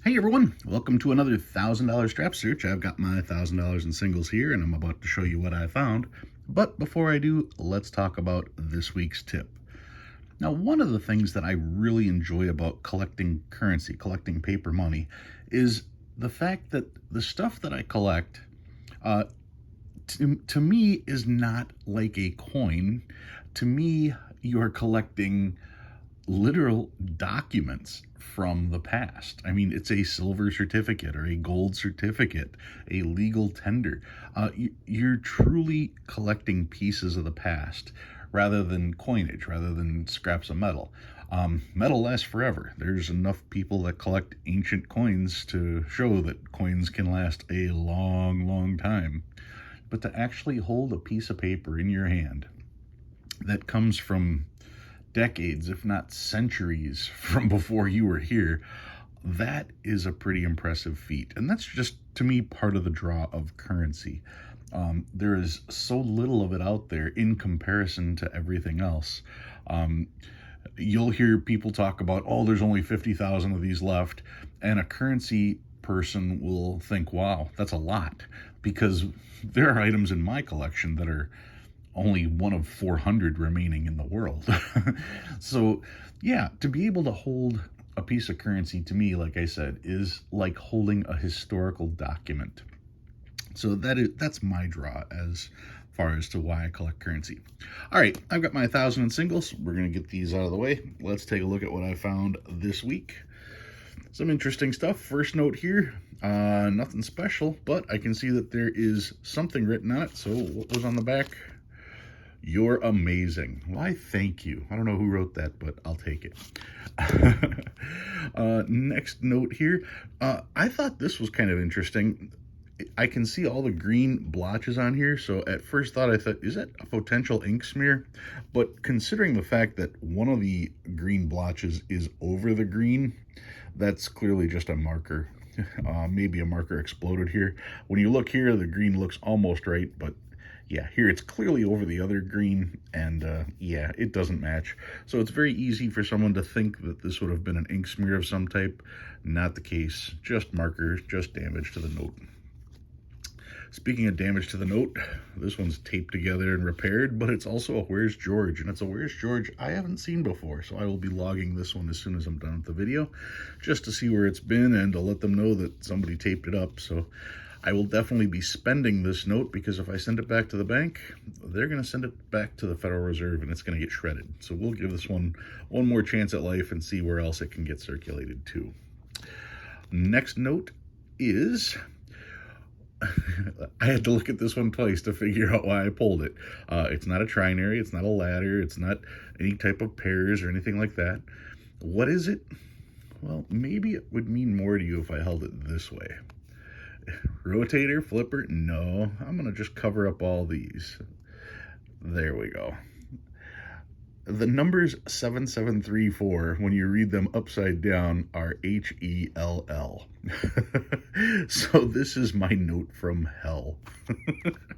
Hey everyone, welcome to another $1,000 strap search. I've got my $1,000 in singles here and I'm about to show you what I found. But before I do, let's talk about this week's tip. Now, one of the things that I really enjoy about collecting currency, collecting paper money, is the fact that the stuff that I collect, uh, to me, is not like a coin. To me, you're collecting literal documents from the past. I mean, it's a silver certificate or a gold certificate, a legal tender. You're truly collecting pieces of the past rather than coinage, rather than scraps of metal. Metal lasts forever. There's enough people that collect ancient coins to show that coins can last a long, long time. But to actually hold a piece of paper in your hand that comes from decades, if not centuries, from before you were here, that is a pretty impressive feat. And that's just, to me, part of the draw of currency. There is so little of it out there in comparison to everything else. You'll hear people talk about, oh, there's only 50,000 of these left, and a currency person will think, wow, that's a lot, because there are items in my collection that are only one of 400 remaining in the world. So, yeah, to be able to hold a piece of currency, to me, like I said, is like holding a historical document. So that's my draw as far as to why I collect currency. All right, I've got my 1,000 in singles. We're going to get these out of the way. Let's take a look at what I found this week. Some interesting stuff. First note here, nothing special, but I can see that there is something written on it. So what was on the back? You're amazing. Why, thank you. I don't know who wrote that, but I'll take it. Next note here. I thought this was kind of interesting. I can see all the green blotches on here, so at first thought I thought, is that a potential ink smear? But considering the fact that one of the green blotches is over the green, that's clearly just a marker. Maybe a marker exploded here. When you look here, the green looks almost right, but yeah, here it's clearly over the other green, and yeah, it doesn't match. So it's very easy for someone to think that this would have been an ink smear of some type. Not the case, just markers, just damage to the note. Speaking of damage to the note, this one's taped together and repaired, but it's also a Where's George, and it's a Where's George I haven't seen before, so I will be logging this one as soon as I'm done with the video, just to see where it's been and to let them know that somebody taped it up. So I will definitely be spending this note, because if I send it back to the bank, they're going to send it back to the Federal Reserve and it's going to get shredded. So we'll give this one more chance at life and see where else it can get circulated to. Next note is, I had to look at this one twice to figure out why I pulled it. It's not a trinary, it's not a ladder, it's not any type of pairs or anything like that. What is it? Well, maybe it would mean more to you if I held it this way. Rotator, flipper, no. I'm going to just cover up all these. There we go. The numbers 7734, when you read them upside down, are H-E-L-L. So this is my note from hell.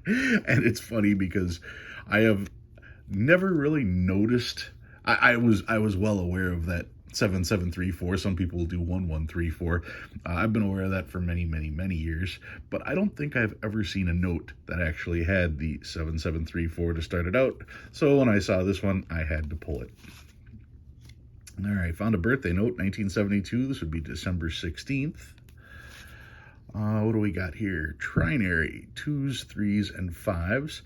And it's funny because I have never really noticed. I was well aware of that 7734. Some people will do 1134. I've been aware of that for many, many, many years, but I don't think I've ever seen a note that actually had the 7734 to start it out. So when I saw this one, I had to pull it. All right, found a birthday note, 1972. This would be December 16th. What do we got here? Trinary, 2s, 3s, and 5s.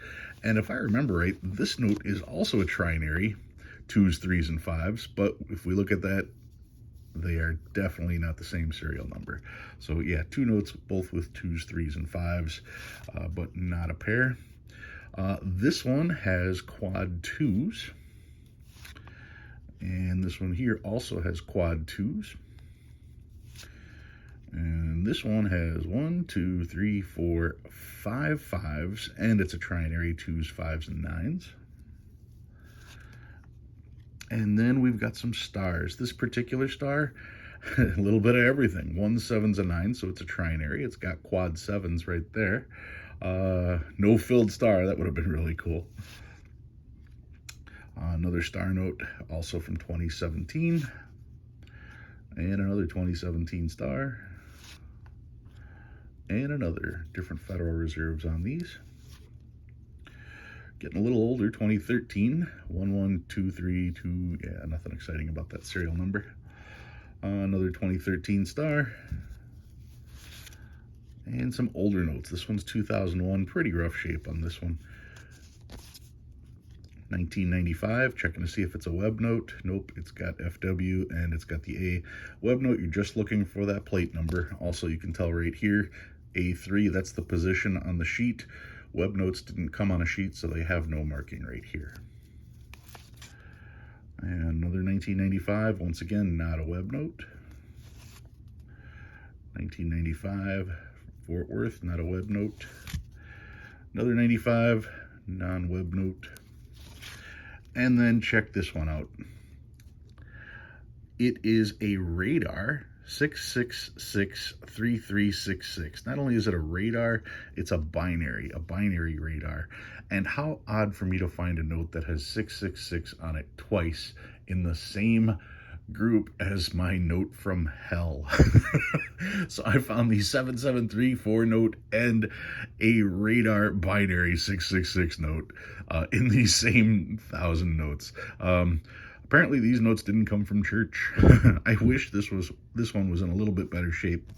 And if I remember right, this note is also a trinary, 2s, 3s, and 5s, but if we look at that, they are definitely not the same serial number. So yeah, two notes, both with 2s, 3s, and 5s, but not a pair. This one has quad 2s, and this one here also has quad 2s. And this one has 1, 2, 3, 4, 5 5s, and it's a trinary, 2s, 5s, and 9s. And then we've got some stars. This particular star, a little bit of everything. 1, 7s, and 9s, so it's a trinary. It's got quad 7s right there. No filled star. That would have been really cool. Another star note, also from 2017. and another 2017 star, and another. Different Federal Reserves on these. Getting a little older, 2013, 11232, yeah, nothing exciting about that serial number. Another 2013 star, and some older notes. This one's 2001, pretty rough shape on this one. 1995, checking to see if it's a web note. Nope, it's got FW and it's got the A. Web note, you're just looking for that plate number. Also, you can tell right here, A3, that's the position on the sheet. Web notes didn't come on a sheet, so they have no marking right here. And another 1995, once again, not a web note. 1995, Fort Worth, not a web note. Another 95, non-web note. And then check this one out. It is a radar 6663366. Not only is it a radar, it's a binary radar. And how odd for me to find a note that has 666 on it twice in the same group as my note from hell. So I found the 7734 note and a radar binary 666 note in the same 1,000 notes. Apparently these notes didn't come from church. I wish this one was in a little bit better shape.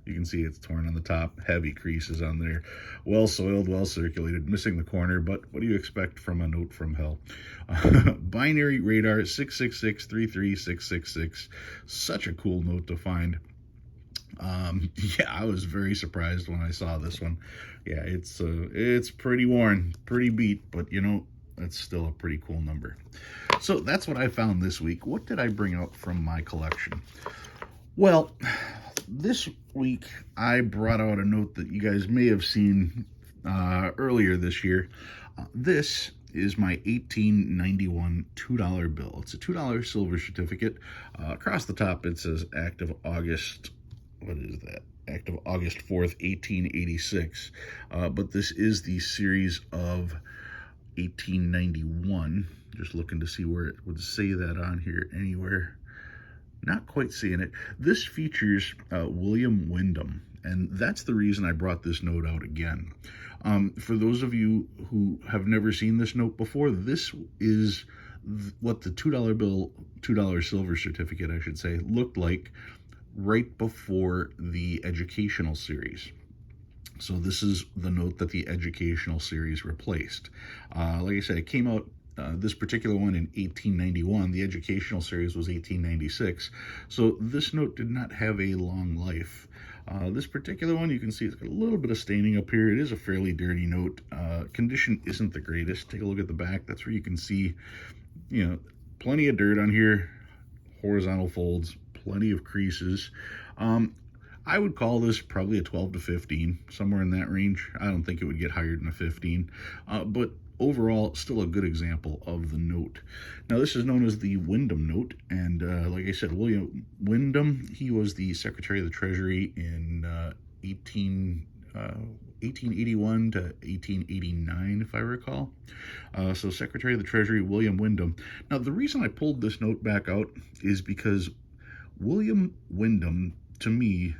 You can see it's torn on the top, heavy creases on there, well soiled, well circulated, missing the corner, but what do you expect from a note from hell? Binary radar 6663366. Such a cool note to find. Yeah, I was very surprised when I saw this one. Yeah, it's pretty worn, pretty beat, but you know, that's still a pretty cool number. So that's what I found this week. What did I bring out from my collection? Well, this week I brought out a note that you guys may have seen earlier this year. This is my 1891 $2 bill. It's a $2 silver certificate. Across the top it says active August, what is that? Active August 4th, 1886. But this is the series of 1891. Just looking to see where it would say that on here anywhere. Not quite seeing it. This features William Wyndham, and that's the reason I brought this note out again. For those of you who have never seen this note before, this is what the $2 bill, $2 silver certificate, I should say, looked like right before the educational series. So this is the note that the educational series replaced. Like I said, it came out, this particular one in 1891. The educational series was 1896. So this note did not have a long life. This particular one, you can see it's got a little bit of staining up here. It is a fairly dirty note. Condition isn't the greatest. Take a look at the back. That's where you can see, you know, plenty of dirt on here, horizontal folds, plenty of creases. I would call this probably a 12 to 15, somewhere in that range. I don't think it would get higher than a 15, but overall, still a good example of the note. Now, this is known as the Wyndham note, and like I said, William Wyndham, he was the Secretary of the Treasury in 1881 to 1889, if I recall. So Secretary of the Treasury, William Wyndham. Now, the reason I pulled this note back out is because William Wyndham, to me,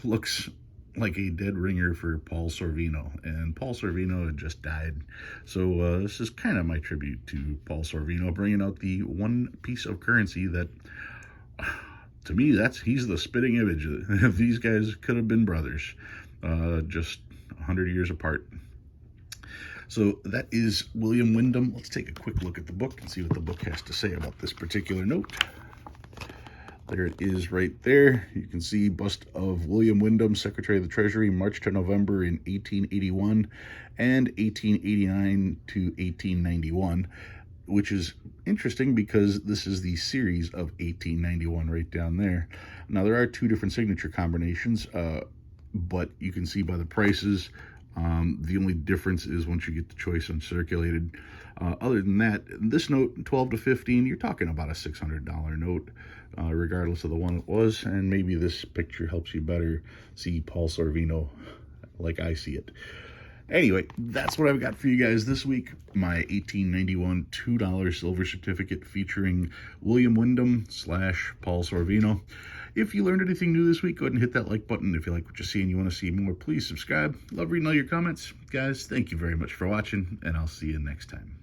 looks like a dead ringer for Paul Sorvino, and Paul Sorvino had just died. So this is kind of my tribute to Paul Sorvino, bringing out the one piece of currency that, to me, he's the spitting image. These guys could have been brothers, just 100 years apart. So that is William Wyndham. Let's take a quick look at the book and see what the book has to say about this particular note. There it is right there. You can see bust of William Wyndham, Secretary of the Treasury, March to November in 1881 and 1889 to 1891, which is interesting because this is the series of 1891 right down there. Now, there are two different signature combinations, but you can see by the prices, the only difference is once you get the choice uncirculated. Other than that, this note, 12 to 15, you're talking about a $600 note, regardless of the one it was. And maybe this picture helps you better see Paul Sorvino like I see it. Anyway, that's what I've got for you guys this week. My 1891 $2 silver certificate featuring William Wyndham / Paul Sorvino. If you learned anything new this week, go ahead and hit that like button. If you like what you see and you want to see more, please subscribe. Love reading all your comments. Guys, thank you very much for watching, and I'll see you next time.